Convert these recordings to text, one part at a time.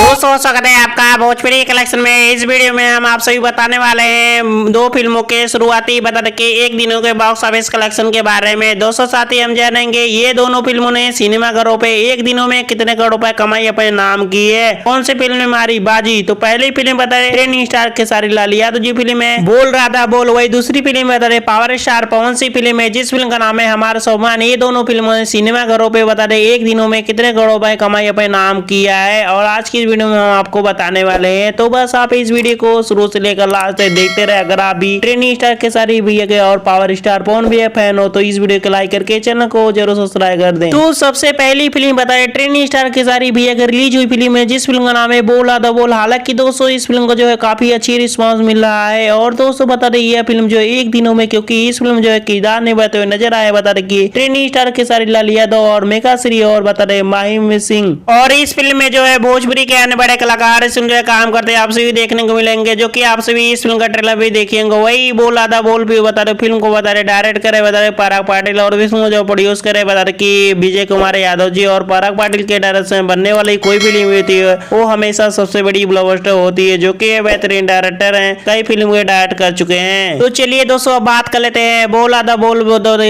दोस्तों स्वागत है आपका भोजपुरी कलेक्शन में। इस वीडियो में हम आप सभी बताने वाले हैं दो फिल्मों के शुरुआती बता के एक दिनों के बॉक्स ऑफिस कलेक्शन के बारे में। दोस्तों साथ ही हम जानेंगे ये दोनों फिल्मों ने सिनेमाघरों पे एक दिनों में कितने करोड़ रुपए कमाई अपने नाम की है, कौन सी फिल्म ने मारी बाजी। तो पहली फिल्म बता रहे trending star Khesari Lal Yadav ji film है बोल रहा था बोल। वही दूसरी फिल्म बता रहे power star Pawan Singh film है जिस फिल्म का नाम है हमारा सम्मान। ये दोनों फिल्मों ने सिनेमाघरों पे बता रहे एक दिनों में कितने करोड़ रुपए कमाई अपने नाम किया है, और आज की वीडियो में हम आपको बताने वाले हैं। तो बस आप इस वीडियो को शुरू से लेकर लास्ट तक देखते रहे। अगर आप भी ट्रेंडिंग स्टार खेसारी भैया के और पावर स्टार पवन भैया फैन हो तो इस वीडियो को लाइक करके चैनल को जरूर सब्सक्राइब कर दें। तो सबसे पहली फिल्म बताए ट्रेंडिंग स्टार खेसारी भैया की रिलीज हुई फिल्म है जिस फिल्म का नाम है बोल आधा बोल। हालांकि दोस्तों इस फिल्म को जो है काफी अच्छी रिस्पॉन्स मिल रहा है, और दोस्तों बता दें यह फिल्म जो है एक दिनों में, क्योंकि इस फिल्म जो है किरदार निभाते हुए नजर आए बता दें कि ट्रेंडिंग स्टार खेसारी लाल यादव और मेघा श्री और बता दें माहिम सिंह। और इस फिल्म में जो है भोजपुरी के अन्य बड़े कलाकार इस फिल्म जो है काम करते हैं आप सभी देखने को मिलेंगे, जो कि आप सभी इस फिल्म का ट्रेलर भी देखेंगे। वही बोल आधा बोल भी बता रहे फिल्म को बता रहे डायरेक्ट करे बता रहे पराग पाटिल, और इस फिल्म को जो प्रोड्यूस करे बता रहे कि विजय कुमार यादव जी। और पराग पाटिल के डायरेक्शन में बनने वाली कोई फिल्म होती है वो हमेशा सबसे बड़ी ब्लॉकबस्टर होती है, जो कि बेहतरीन डायरेक्टर हैं, कई फिल्म के डायरेक्ट कर चुके हैं। तो चलिए दोस्तों अब बात कर लेते हैं बोल आधा बोल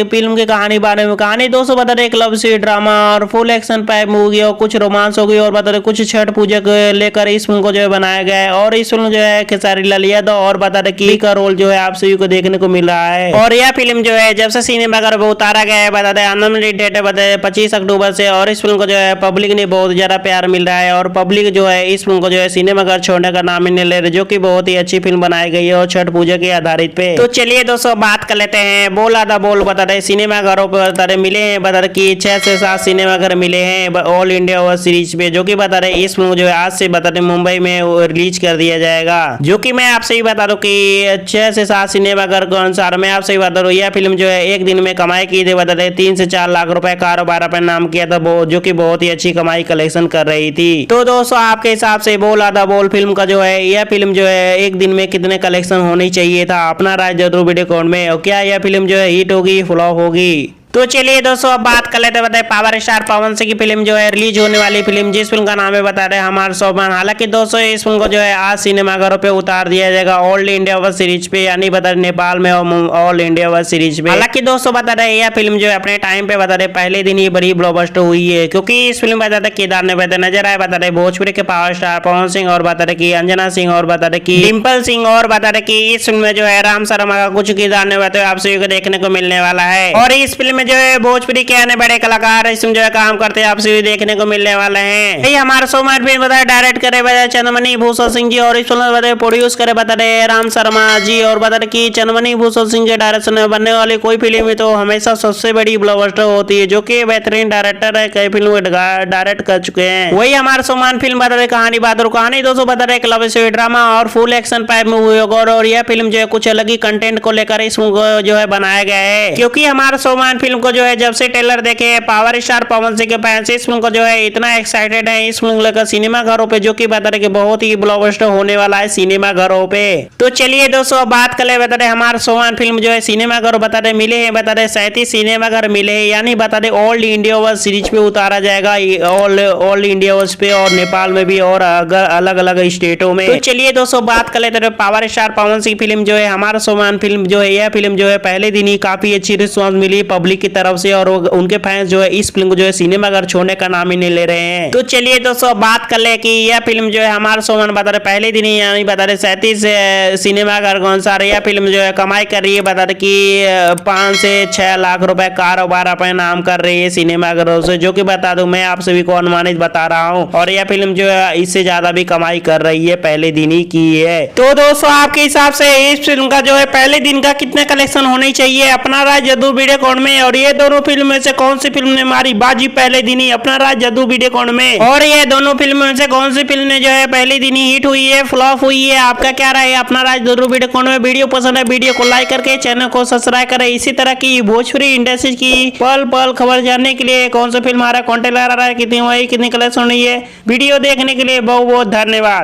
फिल्म की कहानी बारे में। कहानी दोस्तों बता रहे क्लब से ड्रामा और फुल एक्शन पैक मूवी और कुछ रोमांस हो गई, और बता रहे कुछ छठ पूजा को लेकर इस फिल्म को जो है बनाया गया है। और इस फिल्म जो है खेसारी लाल यादव और बता रहे की का रोल जो है आप सभी को देखने को मिल रहा है। और यह फिल्म जो है जब से सिनेमाघर में उतारा गया है बता दें अनलिमिटेड डेट बता 25 अक्टूबर से, और इस फिल्म को जो है पब्लिक ने बहुत ज्यादा प्यार मिल रहा है, और पब्लिक जो है इस फिल्म को जो है सिनेमाघर छोड़ने का नाम ही नहीं ले रहे, जो की बहुत ही अच्छी फिल्म बनाई गई है और छठ पूजा के आधारित पे। तो चलिए दोस्तों बात कर लेते हैं बोल आधा बोल बता रहे सिनेमाघरों पर बता रहे मिले हैं बता रहे की 6 से 7 सिनेमाघर मिले हैं ऑल इंडिया ओवर सीरीज पे, जो की बता रहे इस फिल्म जो है आज से बता रहे मुंबई में रिलीज कर दिया जाएगा। जो कि मैं आपसे ही बता दूं कि 6 से 7 सिनेमाघर के अनुसार मैं आपसे ही बता दूं यह फिल्म जो है एक दिन में कमाई की थी बता रहे 3 से 4 लाख रुपए कारोबार अपने नाम किया था, जो कि बहुत ही अच्छी कमाई कलेक्शन कर रही थी। तो दोस्तों आपके हिसाब से बोल आधा बोल फिल्म का जो है यह फिल्म जो है एक दिन में कितने कलेक्शन होनी चाहिए था, अपना राय जरूर वीडियो कमेंट में। और क्या यह फिल्म जो है हिट होगी फ्लॉप होगी। तो चलिए दोस्तों अब बात कर लेते बताए पावर स्टार पवन सिंह की फिल्म जो है रिलीज होने वाली फिल्म जिस फिल्म का नाम है बता रहे हमारा सम्मान। हालांकि दोस्तों इस फिल्म को जो है आज सिनेमाघरों पे उतार दिया जाएगा ऑल इंडिया ओवर सीरीज पे, यानी बता रहे नेपाल में ऑल इंडिया ओवर सीरीज पे। हालांकि दोस्तों बता रहे यह फिल्म जो है अपने टाइम पे बता रहे पहले दिन ही बड़ी ब्लॉकबस्टर हुई है, क्योंकि इस फिल्म बता रहे केदार ने बता नजर आए बता रहे भोजपुरी के पावर स्टार पवन सिंह, और बता रहे की अंजना सिंह, और बता रहे की डिम्पल सिंह, और बता रहे की इस फिल्म में जो है राम शर्मा का कुछ किरदार ने बताया आप सभी को देखने को मिलने वाला है। और इस फिल्म में जो है भोजपुरी के अन्य बड़े कलाकार इसमें जो है काम करते हैं आप सभी देखने को मिलने वाले हैं। ये हमारा सोमवार फिल्म बताया डायरेक्ट करे बता चंद्रमणि भूषण सिंह जी, और इस फिल्म बताए प्रोड्यूस करे बता रहे राम शर्मा जी। और बता रहे की चंद्रमणि भूषण सिंह के डायरेक्शन में बनने वाली कोई फिल्म में तो हमेशा सबसे बड़ी ब्लॉकबस्टर होती है, जो कि बेहतरीन डायरेक्टर है, कई फिल्म डायरेक्ट कर चुके हैं। वही हमारा सोमवार फिल्म बता रहे कहानी बहादुर कहानी दोस्तों बता रहे क्लब से ड्रामा और फुल एक्शन पैक मूवी होगा, और यह फिल्म जो है कुछ अलग ही कंटेंट को लेकर इस फिल्म को जो है बनाया गया है, क्योंकि हमारा सोमवार फिल्म को जो है जब से ट्रेलर देखे पावर स्टार पवन सिंह के फैंस इस फिल्म को जो है इतना एक्साइटेड है इस फिल्म लेकर सिनेमाघरों पे, जो कि बता रहे कि बहुत ही ब्लॉकबस्टर होने वाला है सिनेमाघरों पे। तो चलिए दोस्तों बात कर ले बता रहे हमारा सोमवार फिल्म जो है सिनेमाघर बता रहे मिले हैं बता रहे 37 सिनेमाघर मिले हैं, यानी बता रहे ऑल इंडिया ओवर सीरीज पे उतारा जाएगा ऑल इंडिया ओवर पे, और नेपाल में भी, और अलग अलग स्टेटों में। तो चलिए दोस्तों बात कर लेते power star Pawan Singh film जो है हमारा सोमवार फिल्म जो है यह फिल्म जो है पहले दिन ही काफी अच्छी रिस्पॉन्स मिली पब्लिक की तरफ से, और उनके फैंस जो है इस फिल्म को जो है सिनेमाघर छोड़ने का नाम ही नहीं ले रहे हैं। तो चलिए दोस्तों बात कर ले कि यह फिल्म जो है हमारा सोमवार बता रहे पहले दिन ही यानी बता रहे 37 सिनेमाघर के अनुसार यह फिल्म जो है कमाई कर रही है बता रहे कि 5 से 6 लाख रुपए कारोबार अपने नाम कर रही है सिनेमाघरों से, जो कि बता दूं मैं आप सभी को अनुमानित बता रहा हूँ, और यह फिल्म जो है इससे ज्यादा भी कमाई कर रही है पहले दिन ही की है। तो दोस्तों आपके हिसाब से इस फिल्म का जो है पहले दिन का कितने कलेक्शन होने चाहिए, अपना राय जरूर वीडियो कमेंट में। और ये दोनों फिल्म में से कौन सी फिल्म ने मारी बाजी पहले दिन ही, अपना राय जरूर वीडियो कमेंट में। और ये दोनों फिल्म में से कौन सी फिल्म ने जो है पहले दिन ही हिट हुई है फ्लॉप हुई है, आपका क्या राय है, अपना राय जरूर वीडियो कमेंट में। वीडियो पसंद है वीडियो को लाइक करके चैनल को सब्सक्राइब करें। इसी तरह की भोजपुरी इंडस्ट्री की पल पल खबर जानने के लिए कौन सा फिल्म आ रहा है, कौन टेलर आ रहा है, कितनी कलेक्शन हुई है, वीडियो देखने के लिए बहुत बहुत धन्यवाद।